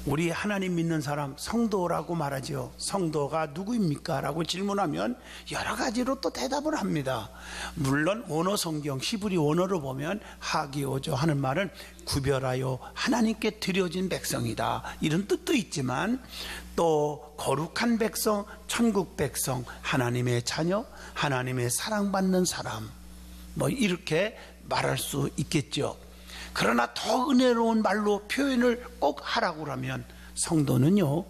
우리 하나님 믿는 사람 성도라고 말하죠. 성도가 누구입니까? 라고 질문하면 여러 가지로 또 대답을 합니다. 물론 원어 성경 히브리 원어로 보면 하기오조 하는 말은 구별하여 하나님께 드려진 백성이다 이런 뜻도 있지만, 또 거룩한 백성, 천국 백성, 하나님의 자녀, 하나님의 사랑받는 사람, 뭐 이렇게 말할 수 있겠죠. 그러나 더 은혜로운 말로 표현을 꼭 하라고 하면 성도는요,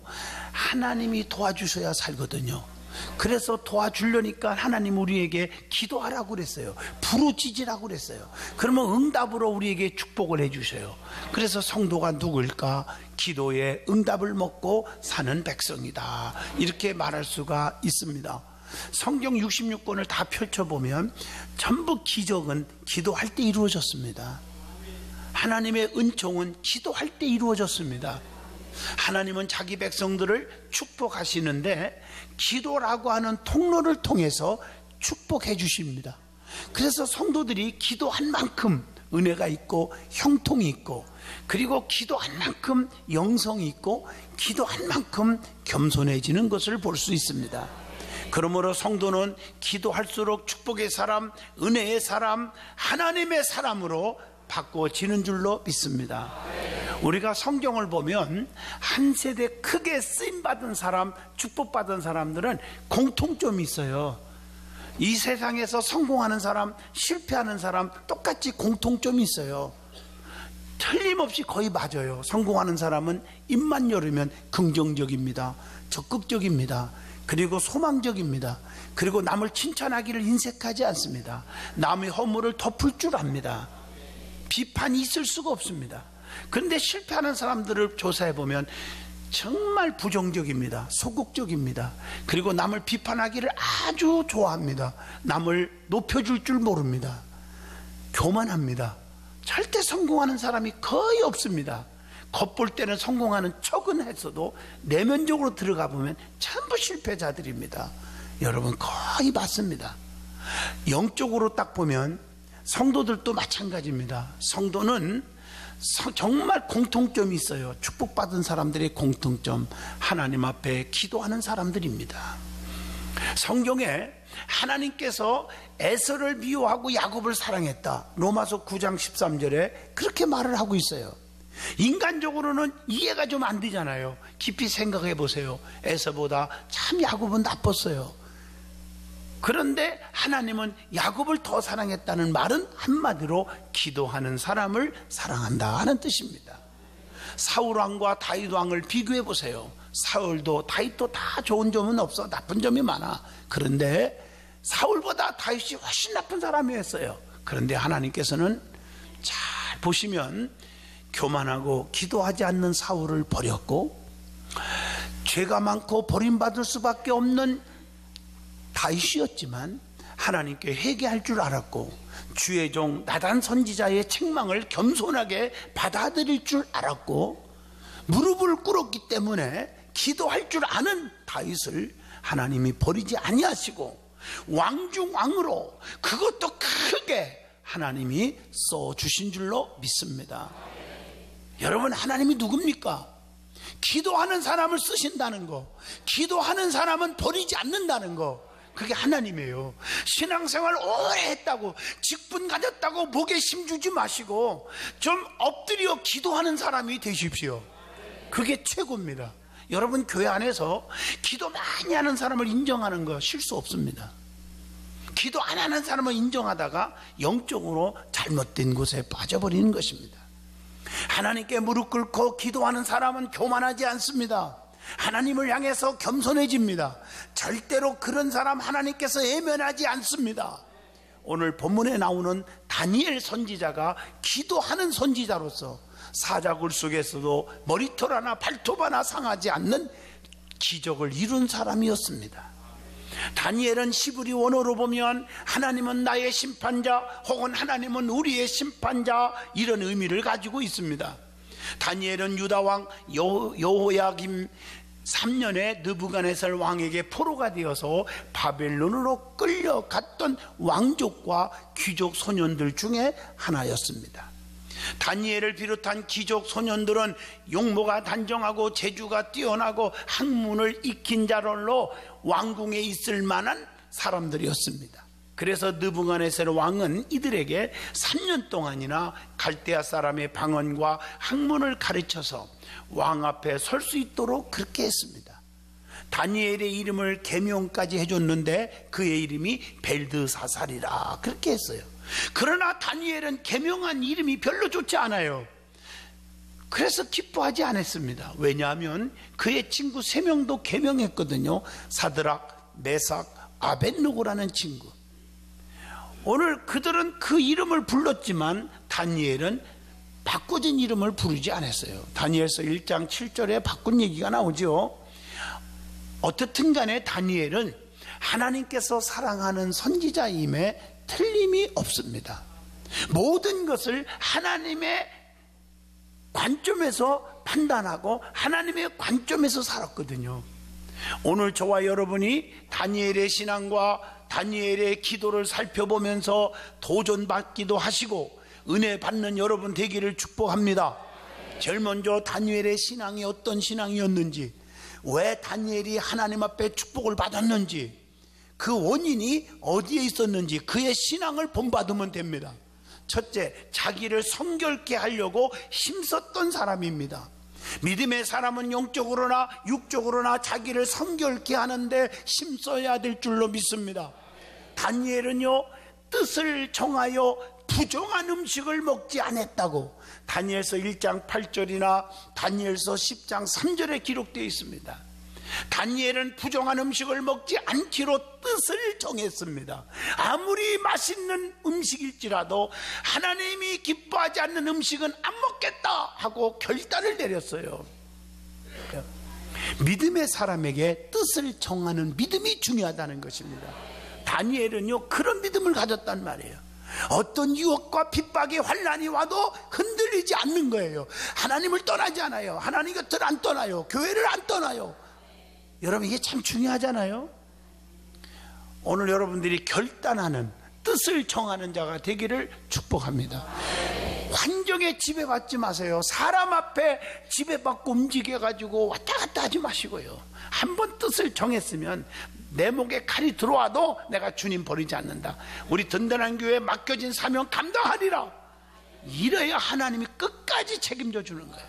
하나님이 도와주셔야 살거든요. 그래서 도와주려니까 하나님 우리에게 기도하라고 그랬어요. 부르짖으라고 그랬어요. 그러면 응답으로 우리에게 축복을 해주셔요. 그래서 성도가 누굴까? 기도의 응답을 먹고 사는 백성이다, 이렇게 말할 수가 있습니다. 성경 66권을 다 펼쳐보면 전부 기적은 기도할 때 이루어졌습니다. 하나님의 은총은 기도할 때 이루어졌습니다. 하나님은 자기 백성들을 축복하시는데 기도라고 하는 통로를 통해서 축복해 주십니다. 그래서 성도들이 기도한 만큼 은혜가 있고 형통이 있고, 그리고 기도한 만큼 영성이 있고, 기도한 만큼 겸손해지는 것을 볼 수 있습니다. 그러므로 성도는 기도할수록 축복의 사람, 은혜의 사람, 하나님의 사람으로 바꿔지는 줄로 믿습니다. 우리가 성경을 보면 한 세대 크게 쓰임받은 사람, 축복받은 사람들은 공통점이 있어요. 이 세상에서 성공하는 사람, 실패하는 사람 똑같이 공통점이 있어요. 틀림없이 거의 맞아요. 성공하는 사람은 입만 열으면 긍정적입니다. 적극적입니다. 그리고 소망적입니다. 그리고 남을 칭찬하기를 인색하지 않습니다. 남의 허물을 덮을 줄 압니다. 비판이 있을 수가 없습니다. 그런데 실패하는 사람들을 조사해보면 정말 부정적입니다. 소극적입니다. 그리고 남을 비판하기를 아주 좋아합니다. 남을 높여줄 줄 모릅니다. 교만합니다. 절대 성공하는 사람이 거의 없습니다. 겉볼 때는 성공하는 척은 했어도 내면적으로 들어가 보면 전부 실패자들입니다. 여러분, 거의 맞습니다. 영적으로 딱 보면 성도들도 마찬가지입니다. 성도는 정말 공통점이 있어요. 축복받은 사람들의 공통점, 하나님 앞에 기도하는 사람들입니다. 성경에 하나님께서 에서를 미워하고 야곱을 사랑했다, 로마서 9장 13절에 그렇게 말을 하고 있어요. 인간적으로는 이해가 좀 안 되잖아요. 깊이 생각해 보세요. 에서보다 참 야곱은 나빴어요. 그런데 하나님은 야곱을 더 사랑했다는 말은 한마디로 기도하는 사람을 사랑한다 하는 뜻입니다. 사울왕과 다윗왕을 비교해 보세요. 사울도 다윗도 다 좋은 점은 없어, 나쁜 점이 많아. 그런데 사울보다 다윗이 훨씬 나쁜 사람이었어요. 그런데 하나님께서는 잘 보시면 교만하고 기도하지 않는 사울을 버렸고, 죄가 많고 버림받을 수밖에 없는 다윗이었지만 하나님께 회개할 줄 알았고, 주의 종 나단 선지자의 책망을 겸손하게 받아들일 줄 알았고, 무릎을 꿇었기 때문에 기도할 줄 아는 다윗을 하나님이 버리지 아니하시고 왕 중 왕으로 그것도 크게 하나님이 써주신 줄로 믿습니다. 여러분, 하나님이 누굽니까? 기도하는 사람을 쓰신다는 거, 기도하는 사람은 버리지 않는다는 거, 그게 하나님이에요. 신앙생활 오래 했다고, 직분 가졌다고 목에 힘주지 마시고 좀 엎드려 기도하는 사람이 되십시오. 그게 최고입니다. 여러분, 교회 안에서 기도 많이 하는 사람을 인정하는 거 실수 없습니다. 기도 안 하는 사람을 인정하다가 영적으로 잘못된 곳에 빠져버리는 것입니다. 하나님께 무릎 꿇고 기도하는 사람은 교만하지 않습니다. 하나님을 향해서 겸손해집니다. 절대로 그런 사람 하나님께서 외면하지 않습니다. 오늘 본문에 나오는 다니엘 선지자가 기도하는 선지자로서 사자굴 속에서도 머리털 하나 발톱 하나 상하지 않는 기적을 이룬 사람이었습니다. 다니엘은 히브리 원어로 보면 하나님은 나의 심판자, 혹은 하나님은 우리의 심판자, 이런 의미를 가지고 있습니다. 다니엘은 유다왕 여호야김 3년에 느부갓네살 왕에게 포로가 되어서 바벨론으로 끌려갔던 왕족과 귀족 소년들 중에 하나였습니다. 다니엘을 비롯한 귀족 소년들은 용모가 단정하고 재주가 뛰어나고 학문을 익힌 자로 왕궁에 있을 만한 사람들이었습니다. 그래서 느부갓네살 왕은 이들에게 3년 동안이나 갈대아 사람의 방언과 학문을 가르쳐서 왕 앞에 설 수 있도록 그렇게 했습니다. 다니엘의 이름을 계명까지 해줬는데 그의 이름이 벨드사살이라 그렇게 했어요. 그러나 다니엘은 계명한 이름이 별로 좋지 않아요. 그래서 기뻐하지 않았습니다. 왜냐하면 그의 친구 3명도 계명했거든요. 사드락, 메삭, 아벳느고라는 친구. 오늘 그들은 그 이름을 불렀지만 다니엘은 바꿔진 이름을 부르지 않았어요. 다니엘서 1장 7절에 바꾼 얘기가 나오죠. 어떻든 간에 다니엘은 하나님께서 사랑하는 선지자임에 틀림이 없습니다. 모든 것을 하나님의 관점에서 판단하고 하나님의 관점에서 살았거든요. 오늘 저와 여러분이 다니엘의 신앙과 다니엘의 기도를 살펴보면서 도전받기도 하시고 은혜 받는 여러분 되기를 축복합니다. 제일 먼저 다니엘의 신앙이 어떤 신앙이었는지, 왜 다니엘이 하나님 앞에 축복을 받았는지, 그 원인이 어디에 있었는지 그의 신앙을 본받으면 됩니다. 첫째, 자기를 성결케 하려고 힘썼던 사람입니다. 믿음의 사람은 영적으로나 육적으로나 자기를 성결케 하는데 힘써야 될 줄로 믿습니다. 다니엘은요, 뜻을 정하여 부정한 음식을 먹지 않았다고 다니엘서 1장 8절이나 다니엘서 10장 3절에 기록되어 있습니다. 다니엘은 부정한 음식을 먹지 않기로 뜻을 정했습니다. 아무리 맛있는 음식일지라도 하나님이 기뻐하지 않는 음식은 안 먹겠다 하고 결단을 내렸어요. 믿음의 사람에게 뜻을 정하는 믿음이 중요하다는 것입니다. 다니엘은요, 그런 믿음을 가졌단 말이에요. 어떤 유혹과 핍박의 환난이 와도 흔들리지 않는 거예요. 하나님을 떠나지 않아요. 하나님 곁을 안 떠나요. 교회를 안 떠나요. 여러분, 이게 참 중요하잖아요. 오늘 여러분들이 결단하는, 뜻을 정하는 자가 되기를 축복합니다. 환경에 지배받지 마세요. 사람 앞에 지배받고 움직여가지고 왔다 갔다 하지 마시고요. 한번 뜻을 정했으면 내 목에 칼이 들어와도 내가 주님 버리지 않는다. 우리 든든한 교회에 맡겨진 사명 감당하리라. 이래야 하나님이 끝까지 책임져 주는 거예요.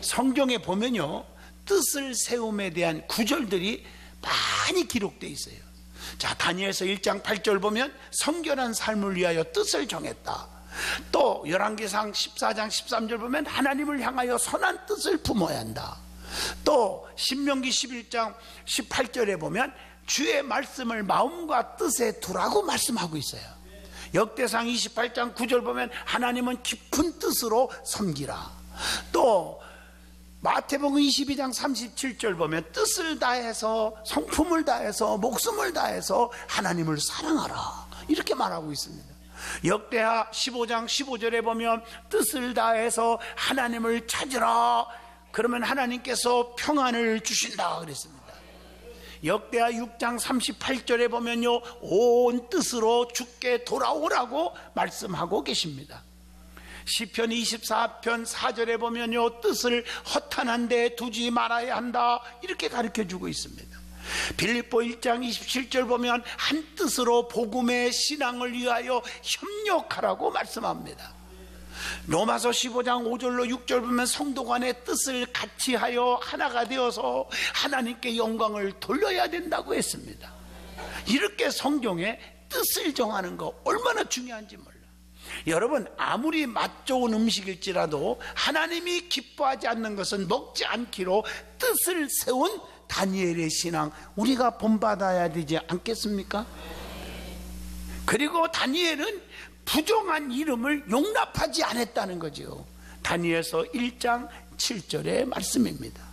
성경에 보면요, 뜻을 세움에 대한 구절들이 많이 기록되어 있어요. 자, 다니엘서 1장 8절 보면 성결한 삶을 위하여 뜻을 정했다. 또 열왕기상 14장 13절 보면 하나님을 향하여 선한 뜻을 품어야 한다. 또 신명기 11장 18절에 보면 주의 말씀을 마음과 뜻에 두라고 말씀하고 있어요. 역대상 28장 9절 보면 하나님은 깊은 뜻으로 섬기라. 또 마태복음 22장 37절 보면 뜻을 다해서, 성품을 다해서, 목숨을 다해서 하나님을 사랑하라, 이렇게 말하고 있습니다. 역대하 15장 15절에 보면 뜻을 다해서 하나님을 찾으라, 그러면 하나님께서 평안을 주신다 그랬습니다. 역대하 6장 38절에 보면요, 온 뜻으로 주께 돌아오라고 말씀하고 계십니다. 시편 24편 4절에 보면요, 뜻을 허탄한 데 두지 말아야 한다, 이렇게 가르쳐주고 있습니다. 빌립보 1장 27절 보면 한 뜻으로 복음의 신앙을 위하여 협력하라고 말씀합니다. 로마서 15장 5절로 6절 보면 성도 간의 뜻을 같이 하여 하나가 되어서 하나님께 영광을 돌려야 된다고 했습니다. 이렇게 성경에 뜻을 정하는 거 얼마나 중요한지 몰라요. 여러분, 아무리 맛 좋은 음식일지라도 하나님이 기뻐하지 않는 것은 먹지 않기로 뜻을 세운 다니엘의 신앙, 우리가 본받아야 되지 않겠습니까? 그리고 다니엘은 부정한 이름을 용납하지 않았다는 거죠. 다니엘서 1장 7절의 말씀입니다.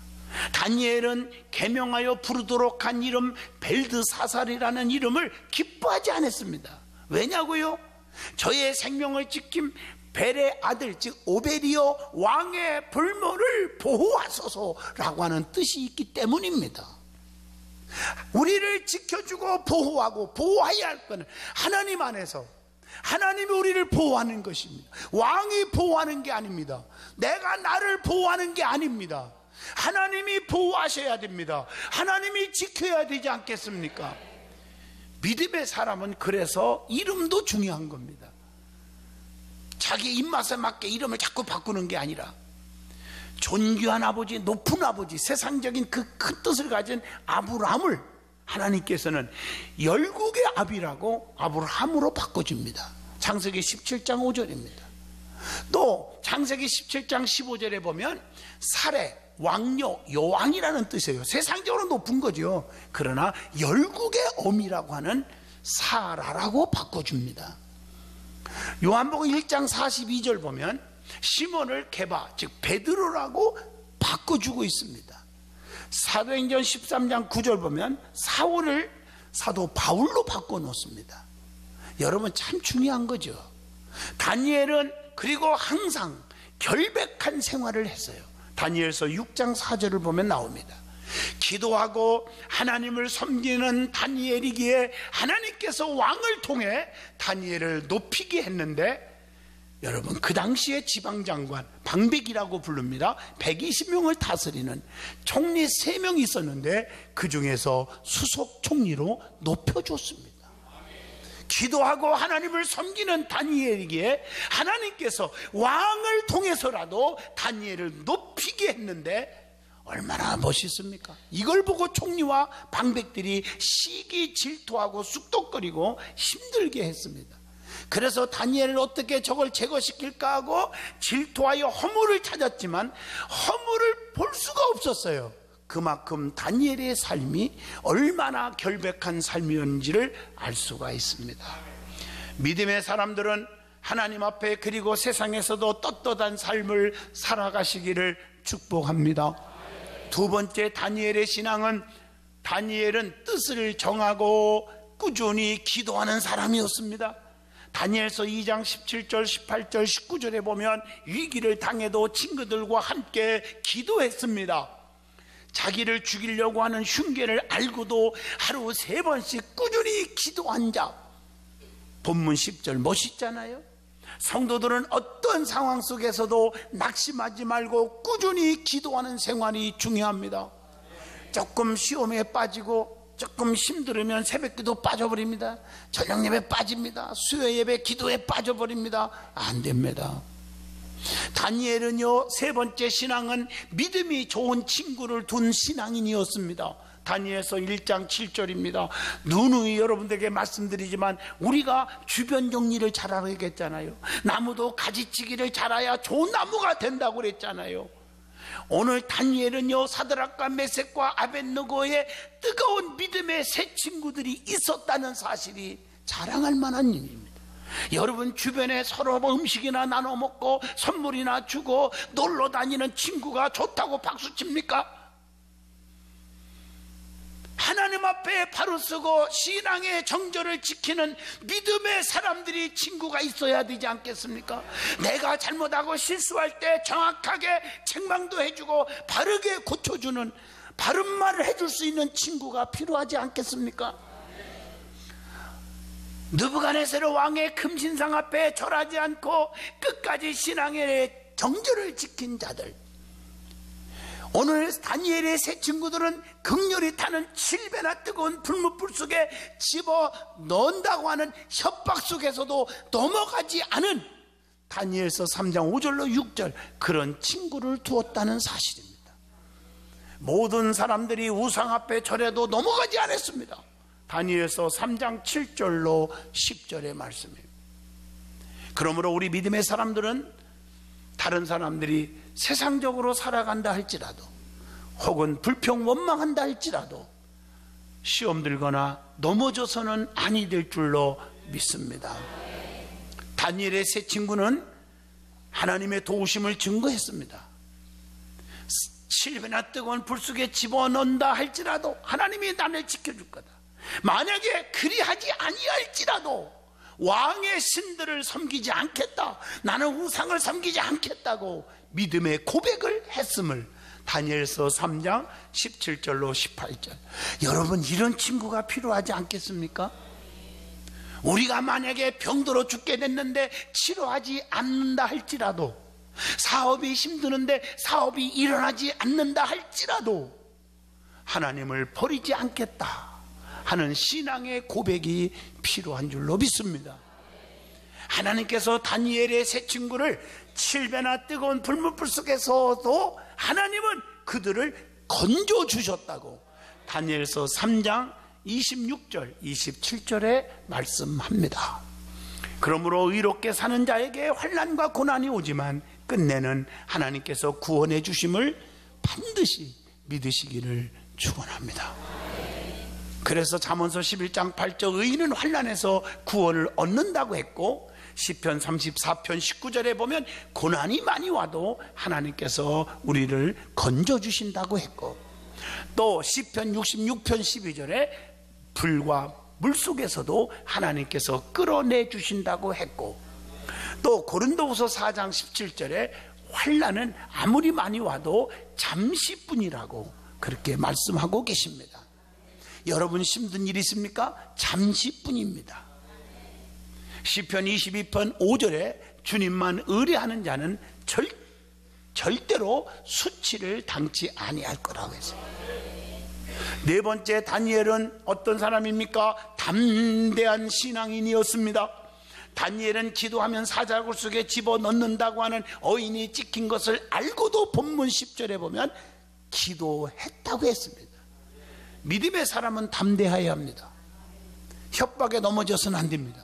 다니엘은 계명하여 부르도록 한 이름 벨드사살이라는 이름을 기뻐하지 않았습니다. 왜냐고요? 저의 생명을 지킨 벨의 아들, 즉 오베리어 왕의 볼모를 보호하소서라고 하는 뜻이 있기 때문입니다. 우리를 지켜주고 보호하고 보호해야 할 것은 하나님 안에서 하나님이 우리를 보호하는 것입니다. 왕이 보호하는 게 아닙니다. 내가 나를 보호하는 게 아닙니다. 하나님이 보호하셔야 됩니다. 하나님이 지켜야 되지 않겠습니까? 믿음의 사람은 그래서 이름도 중요한 겁니다. 자기 입맛에 맞게 이름을 자꾸 바꾸는 게 아니라 존귀한 아버지, 높은 아버지, 세상적인 그 큰 뜻을 가진 아브라함을 하나님께서는 열국의 아비라고 아브라함으로 바꿔줍니다. 창세기 17장 5절입니다. 또 창세기 17장 15절에 보면 사레, 왕녀, 여왕이라는 뜻이에요. 세상적으로 높은 거죠. 그러나 열국의 어미라고 하는 사라라고 바꿔줍니다. 요한복음 1장 42절 보면 시몬을 게바, 즉 베드로라고 바꿔주고 있습니다. 사도행전 13장 9절 보면 사울을 사도 바울로 바꿔놓습니다. 여러분, 참 중요한 거죠. 다니엘은 그리고 항상 결백한 생활을 했어요. 다니엘서 6장 4절을 보면 나옵니다. 기도하고 하나님을 섬기는 다니엘이기에 하나님께서 왕을 통해 다니엘을 높이게 했는데, 여러분, 그 당시에 지방장관, 방백이라고 부릅니다. 120명을 다스리는 총리 3명이 있었는데 그 중에서 수석 총리로 높여줬습니다. 기도하고 하나님을 섬기는 다니엘에게 하나님께서 왕을 통해서라도 다니엘을 높이게 했는데 얼마나 멋있습니까? 이걸 보고 총리와 방백들이 시기 질투하고 쑥덕거리고 힘들게 했습니다. 그래서 다니엘을 어떻게 저걸 제거시킬까 하고 질투하여 허물을 찾았지만 허물을 볼 수가 없었어요. 그만큼 다니엘의 삶이 얼마나 결백한 삶이었는지를 알 수가 있습니다. 믿음의 사람들은 하나님 앞에 그리고 세상에서도 떳떳한 삶을 살아가시기를 축복합니다. 두 번째, 다니엘의 신앙은, 다니엘은 뜻을 정하고 꾸준히 기도하는 사람이었습니다. 다니엘서 2장 17절, 18절, 19절에 보면 위기를 당해도 친구들과 함께 기도했습니다. 자기를 죽이려고 하는 흉계를 알고도 하루 3번씩 꾸준히 기도한 자. 본문 10절 멋있잖아요. 성도들은 어떤 상황 속에서도 낙심하지 말고 꾸준히 기도하는 생활이 중요합니다. 조금 시험에 빠지고 조금 힘들으면 새벽기도 빠져버립니다. 저녁예배 빠집니다. 수요예배 기도에 빠져버립니다. 안 됩니다. 다니엘은요, 3번째 신앙은 믿음이 좋은 친구를 둔 신앙인이었습니다. 다니엘서 1장 7절입니다. 누누이 여러분들에게 말씀드리지만 우리가 주변 정리를 잘하겠잖아요. 나무도 가지치기를 잘해야 좋은 나무가 된다고 그랬잖아요. 오늘 다니엘은요, 사드락과 메섹과 아벳느고의 뜨거운 믿음의 새 친구들이 있었다는 사실이 자랑할 만한 일입니다. 여러분 주변에 서로 음식이나 나눠 먹고 선물이나 주고 놀러 다니는 친구가 좋다고 박수칩니까? 하나님 앞에 바로 서고 신앙의 정절을 지키는 믿음의 사람들이 친구가 있어야 되지 않겠습니까? 내가 잘못하고 실수할 때 정확하게 책망도 해주고 바르게 고쳐주는, 바른 말을 해줄 수 있는 친구가 필요하지 않겠습니까? 느부갓네살 왕의 금신상 앞에 절하지 않고 끝까지 신앙의 정절을 지킨 자들, 오늘 다니엘의 새 친구들은 극렬히 타는 7배나 뜨거운 불못불 속에 집어 넣는다고 하는 협박 속에서도 넘어가지 않은 다니엘서 3장 5절로 6절, 그런 친구를 두었다는 사실입니다. 모든 사람들이 우상 앞에 절해도 넘어가지 않았습니다. 다니엘서 3장 7절로 10절의 말씀입니다. 그러므로 우리 믿음의 사람들은 다른 사람들이 세상적으로 살아간다 할지라도 혹은 불평 원망한다 할지라도 시험 들거나 넘어져서는 아니 될 줄로 믿습니다. 다니엘의 세 친구는 하나님의 도우심을 증거했습니다. 7배나 뜨거운 불 속에 집어넣는다 할지라도 하나님이 나를 지켜줄 거다. 만약에 그리하지 아니할지라도 왕의 신들을 섬기지 않겠다, 나는 우상을 섬기지 않겠다고 믿음의 고백을 했음을 다니엘서 3장 17절로 18절. 여러분, 이런 친구가 필요하지 않겠습니까? 우리가 만약에 병들어 죽게 됐는데 치료하지 않는다 할지라도, 사업이 힘드는데 사업이 일어나지 않는다 할지라도 하나님을 버리지 않겠다 하는 신앙의 고백이 필요한 줄로 믿습니다. 하나님께서 다니엘의 세 친구를 7배나 뜨거운 불문불 속에서도 하나님은 그들을 건져주셨다고 다니엘서 3장 26절 27절에 말씀합니다. 그러므로 의롭게 사는 자에게 환난과 고난이 오지만 끝내는 하나님께서 구원해 주심을 반드시 믿으시기를 축원합니다. 그래서 잠언서 11장 8절 의인은 환난에서 구원을 얻는다고 했고, 시편 34편 19절에 보면 고난이 많이 와도 하나님께서 우리를 건져주신다고 했고, 또 시편 66편 12절에 불과 물속에서도 하나님께서 끌어내 주신다고 했고, 또 고린도후서 4장 17절에 환난은 아무리 많이 와도 잠시뿐이라고 그렇게 말씀하고 계십니다. 여러분 힘든 일 있습니까? 잠시뿐입니다. 시편 22편 5절에 주님만 의뢰하는 자는 절대로 수치를 당치 아니할 거라고 했어요. 네 번째, 다니엘은 어떤 사람입니까? 담대한 신앙인이었습니다. 다니엘은 기도하면 사자굴 속에 집어넣는다고 하는 어인이 찍힌 것을 알고도 본문 10절에 보면 기도했다고 했습니다. 믿음의 사람은 담대해야 합니다. 협박에 넘어져서는 안 됩니다.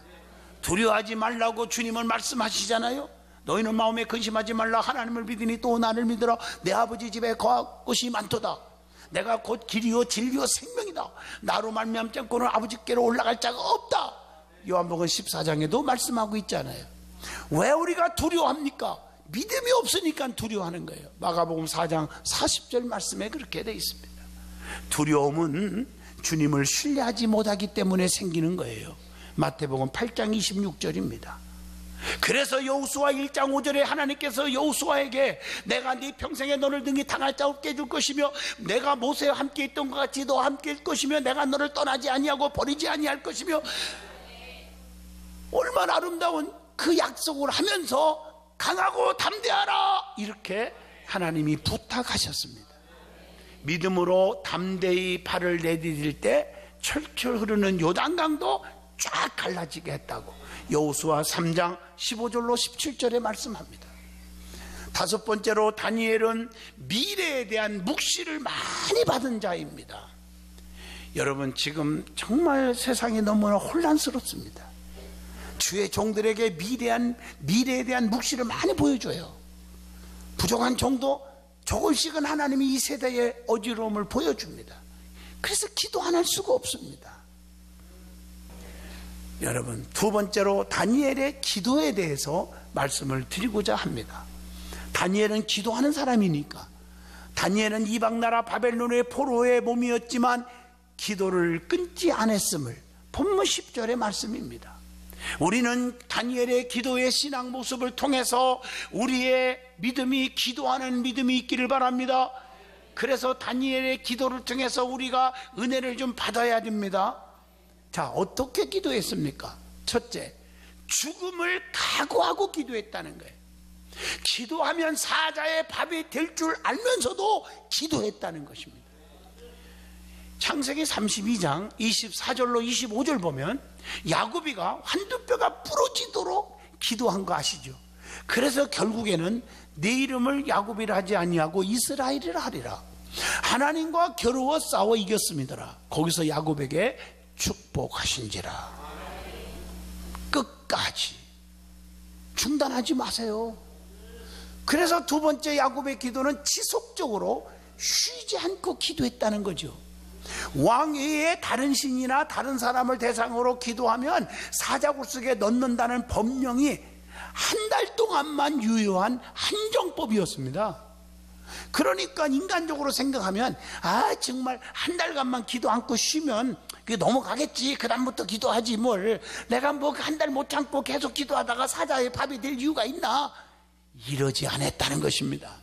두려워하지 말라고 주님은 말씀하시잖아요. 너희는 마음에 근심하지 말라. 하나님을 믿으니 또 나를 믿으라. 내 아버지 집에 거할 곳이 많도다. 내가 곧 길이요 진리요 생명이다. 나로 말미암지 않고는 아버지께로 올라갈 자가 없다. 요한복음 14장에도 말씀하고 있잖아요. 왜 우리가 두려워합니까? 믿음이 없으니까 두려워하는 거예요. 마가복음 4장 40절 말씀에 그렇게 되어 있습니다. 두려움은 주님을 신뢰하지 못하기 때문에 생기는 거예요. 마태복음 8장 26절입니다. 그래서 여호수아 1장 5절에 하나님께서 여호수아에게 내가 네 평생에 너를 등이 당할 자 없게 해줄 것이며 내가 모세와 함께 있던 것 같이 너와 함께 할 것이며 내가 너를 떠나지 아니하고 버리지 아니할 것이며, 얼마나 아름다운 그 약속을 하면서 강하고 담대하라 이렇게 하나님이 부탁하셨습니다. 믿음으로 담대히 발을 내디딜 때 철철 흐르는 요단강도 쫙 갈라지게 했다고 여호수아 3장 15절로 17절에 말씀합니다. 다섯 번째로, 다니엘은 미래에 대한 묵시를 많이 받은 자입니다. 여러분, 지금 정말 세상이 너무나 혼란스럽습니다. 주의 종들에게 미래에 대한 묵시를 많이 보여줘요. 부족한 정도 조금씩은 하나님이 이 세대의 어지러움을 보여줍니다. 그래서 기도 안 할 수가 없습니다. 여러분, 두 번째로 다니엘의 기도에 대해서 말씀을 드리고자 합니다. 다니엘은 기도하는 사람이니까. 다니엘은 이방나라 바벨론의 포로의 몸이었지만 기도를 끊지 않았음을 본문 10절의 말씀입니다. 우리는 다니엘의 기도의 신앙 모습을 통해서 우리의 믿음이 기도하는 믿음이 있기를 바랍니다. 그래서 다니엘의 기도를 통해서 우리가 은혜를 좀 받아야 됩니다. 자, 어떻게 기도했습니까? 첫째, 죽음을 각오하고 기도했다는 거예요. 기도하면 사자의 밥이 될 줄 알면서도 기도했다는 것입니다. 창세기 32장 24절로 25절 보면 야곱이가 환두뼈가 부러지도록 기도한 거 아시죠? 그래서 결국에는 내 이름을 야곱이라 하지 아니하고 이스라엘이라 하리라. 하나님과 겨루어 싸워 이겼음이더라. 거기서 야곱에게 축복하신지라. 끝까지 중단하지 마세요. 그래서 두 번째 야곱의 기도는 지속적으로 쉬지 않고 기도했다는 거죠. 왕 외에 다른 신이나 다른 사람을 대상으로 기도하면 사자굴 속에 넣는다는 법령이 한 달 동안만 유효한 한정법이었습니다. 그러니까 인간적으로 생각하면 정말 한 달간만 기도 않고 쉬면 그게 넘어가겠지. 그 다음부터 기도하지 뭘. 내가 뭐 한 달 못 참고 계속 기도하다가 사자의 밥이 될 이유가 있나? 이러지 않았다는 것입니다.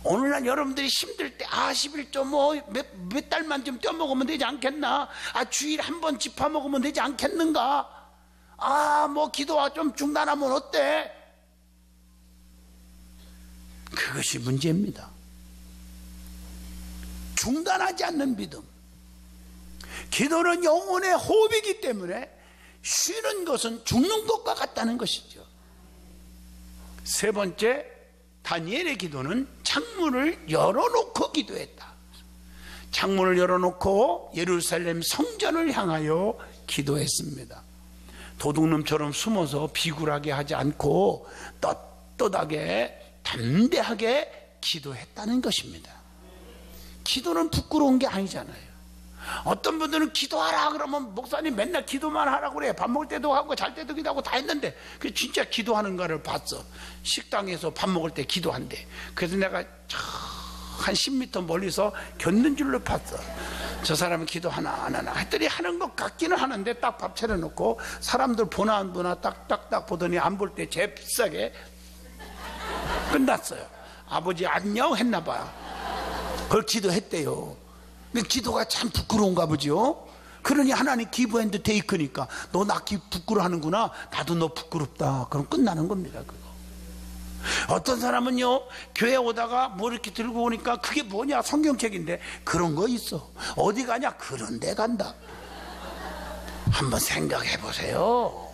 오늘날 여러분들이 힘들 때 11조 몇 달만 좀 떼어먹으면 되지 않겠나? 주일에 한 번 집화먹으면 되지 않겠는가? 기도가 좀 중단하면 어때? 그것이 문제입니다. 중단하지 않는 믿음. 기도는 영혼의 호흡이기 때문에 쉬는 것은 죽는 것과 같다는 것이죠. 세 번째, 다니엘의 기도는 창문을 열어놓고 기도했다. 창문을 열어놓고 예루살렘 성전을 향하여 기도했습니다. 도둑놈처럼 숨어서 비굴하게 하지 않고 떳떳하게 담대하게 기도했다는 것입니다. 기도는 부끄러운 게 아니잖아요. 어떤 분들은 기도하라 그러면 목사님 맨날 기도만 하라고 그래. 밥 먹을 때도 하고 잘 때도 기도하고 다 했는데 그 진짜 기도하는 거를 봤어. 식당에서 밥 먹을 때 기도한대. 그래서 내가 한 10m 멀리서 겪는 줄로 봤어. 저 사람은 기도하나 안 하나 했더니 하는 것 같기는 하는데 딱 밥 차려놓고 사람들 보나 안 보나 딱딱딱 보더니 안 볼 때 잽싸게 끝났어요. 아버지 안녕 했나 봐요. 그걸 기도했대요. 근데 기도가 참 부끄러운가 보죠. 그러니 하나님 기브 앤드 테이크니까 너 나 부끄러워하는구나. 나도 너 부끄럽다. 그럼 끝나는 겁니다. 그거. 어떤 사람은요, 교회 오다가 뭐 이렇게 들고 오니까 그게 뭐냐, 성경책인데. 그런 거 있어. 어디 가냐? 그런 데 간다. 한번 생각해 보세요.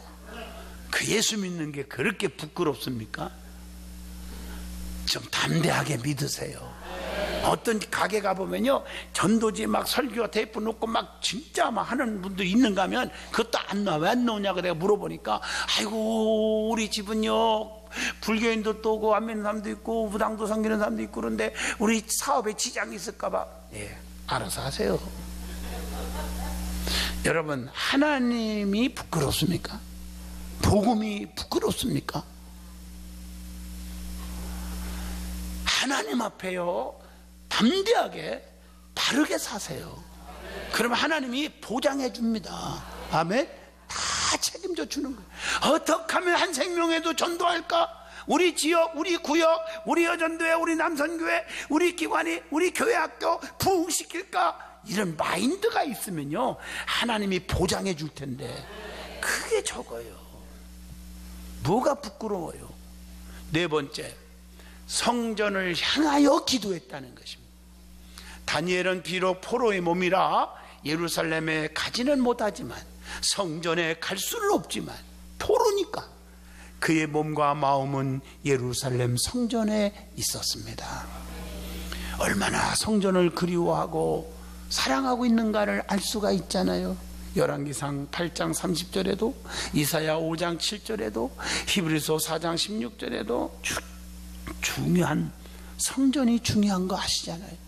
그 예수 믿는 게 그렇게 부끄럽습니까? 좀 담대하게 믿으세요. 어떤 가게 가보면요, 전도지 막 설교 테이프 놓고 막 진짜 막 하는 분도 있는가 하면 그것도 안 나와. 왜 안 나오냐고 내가 물어보니까, 아이고 우리 집은요 불교인도 또 오고 안 믿는 사람도 있고 무당도 섬기는 사람도 있고 그런데 우리 사업에 지장이 있을까 봐. 예, 알아서 하세요. 여러분, 하나님이 부끄럽습니까? 복음이 부끄럽습니까? 하나님 앞에요 담대하게 바르게 사세요. 그러면 하나님이 보장해 줍니다. 아멘. 다 책임져 주는 거예요. 어떻게 하면 한 생명에도 전도할까? 우리 지역, 우리 구역, 우리 여전도회, 우리 남선교회, 우리 기관이, 우리 교회 학교 부흥시킬까? 이런 마인드가 있으면요 하나님이 보장해 줄 텐데 그게 적어요. 뭐가 부끄러워요? 네 번째, 성전을 향하여 기도했다는 것입니다. 다니엘은 비록 포로의 몸이라 예루살렘에 가지는 못하지만, 성전에 갈 수는 없지만 포로니까 그의 몸과 마음은 예루살렘 성전에 있었습니다. 얼마나 성전을 그리워하고 사랑하고 있는가를 알 수가 있잖아요. 열왕기상 8장 30절에도, 이사야 5장 7절에도, 히브리서 4장 16절에도 중요한, 성전이 중요한 거 아시잖아요.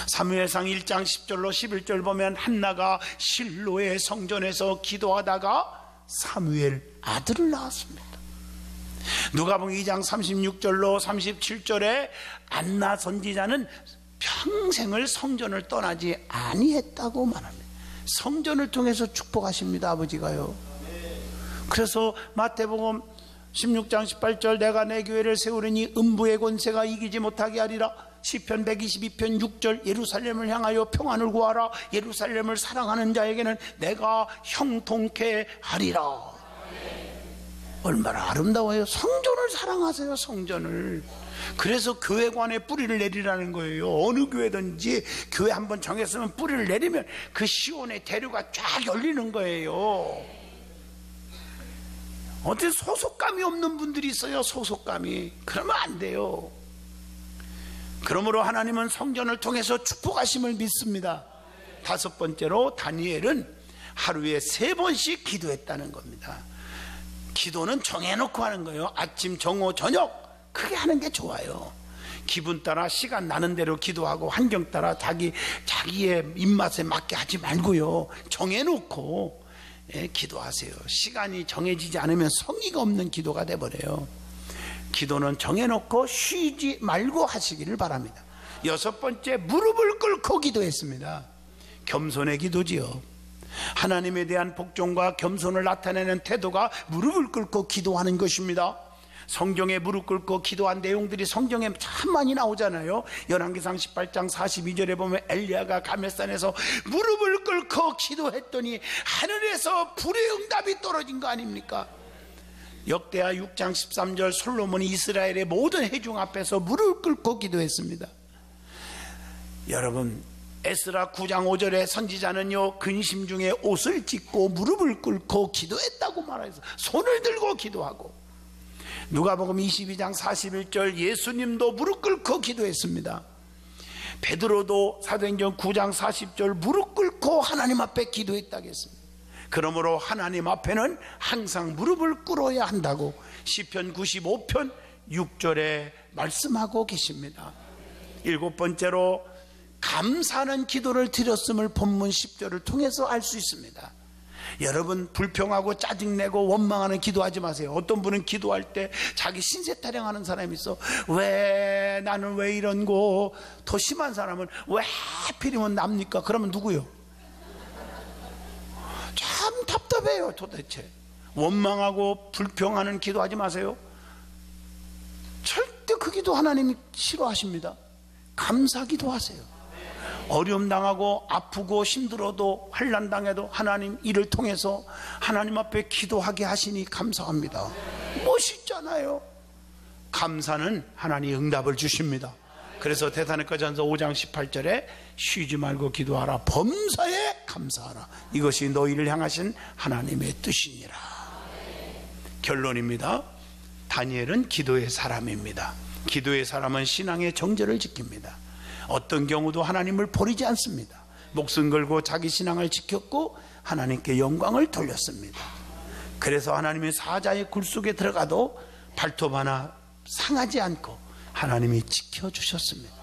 사무엘상 1장 10절로 11절 보면 한나가 실로의 성전에서 기도하다가 사무엘 아들을 낳았습니다. 누가복음 2장 36절로 37절에 안나 선지자는 평생을 성전을 떠나지 아니했다고 말합니다. 성전을 통해서 축복하십니다. 아버지가요. 그래서 마태복음 16장 18절, 내가 내 교회를 세우려니 음부의 권세가 이기지 못하게 하리라. 시편 122편 6절, 예루살렘을 향하여 평안을 구하라. 예루살렘을 사랑하는 자에게는 내가 형통케 하리라. 얼마나 아름다워요. 성전을 사랑하세요. 성전을. 그래서 교회관에 뿌리를 내리라는 거예요. 어느 교회든지 교회 한번 정했으면 뿌리를 내리면 그 시온의 대류가 쫙 열리는 거예요. 어떻게 소속감이 없는 분들이 있어요. 소속감이. 그러면 안 돼요. 그러므로 하나님은 성전을 통해서 축복하심을 믿습니다. 다섯 번째로, 다니엘은 하루에 3번씩 기도했다는 겁니다. 기도는 정해놓고 하는 거예요. 아침, 정오, 저녁. 그게 하는 게 좋아요. 기분 따라 시간 나는 대로 기도하고 환경 따라 자기의 입맛에 맞게 하지 말고요, 정해놓고 기도하세요. 시간이 정해지지 않으면 성의가 없는 기도가 돼버려요. 기도는 정해놓고 쉬지 말고 하시기를 바랍니다. 여섯 번째, 무릎을 꿇고 기도했습니다. 겸손의 기도지요. 하나님에 대한 복종과 겸손을 나타내는 태도가 무릎을 꿇고 기도하는 것입니다. 성경에 무릎 꿇고 기도한 내용들이 성경에 참 많이 나오잖아요. 열왕기상 18장 42절에 보면 엘리야가 가멜산에서 무릎을 꿇고 기도했더니 하늘에서 불의 응답이 떨어진 거 아닙니까? 역대하 6장 13절 솔로몬이 이스라엘의 모든 회중 앞에서 무릎 꿇고 기도했습니다. 여러분, 에스라 9장 5절에 선지자는요, 근심 중에 옷을 찢고 무릎을 꿇고 기도했다고 말해서 손을 들고 기도하고, 누가복음 22장 41절 예수님도 무릎 꿇고 기도했습니다. 베드로도 사도행전 9장 40절 무릎 꿇고 하나님 앞에 기도했다고 했습니다. 그러므로 하나님 앞에는 항상 무릎을 꿇어야 한다고 시편 95편 6절에 말씀하고 계십니다. 7번째로 감사하는 기도를 드렸음을 본문 10절을 통해서 알 수 있습니다. 여러분, 불평하고 짜증내고 원망하는 기도하지 마세요. 어떤 분은 기도할 때 자기 신세 타령하는 사람이 있어. 왜 나는 왜 이런고. 더 심한 사람은 왜 하필이면 납니까? 그러면 누구요? 참 답답해요. 도대체 원망하고 불평하는 기도하지 마세요. 절대 그 기도 하나님이 싫어하십니다. 감사 기도하세요. 어려움 당하고 아프고 힘들어도 환난 당해도 하나님 이를 통해서 하나님 앞에 기도하게 하시니 감사합니다. 멋있잖아요. 감사는 하나님 응답을 주십니다. 그래서 데살로니가전서 5장 18절에 쉬지 말고 기도하라, 범사에 감사하라, 이것이 너희를 향하신 하나님의 뜻이니라. 결론입니다. 다니엘은 기도의 사람입니다. 기도의 사람은 신앙의 정절을 지킵니다. 어떤 경우도 하나님을 버리지 않습니다. 목숨 걸고 자기 신앙을 지켰고 하나님께 영광을 돌렸습니다. 그래서 하나님의 사자의 굴 속에 들어가도 발톱 하나 상하지 않고 하나님이 지켜주셨습니다.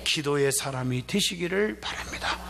기도의 사람이 되시기를 바랍니다.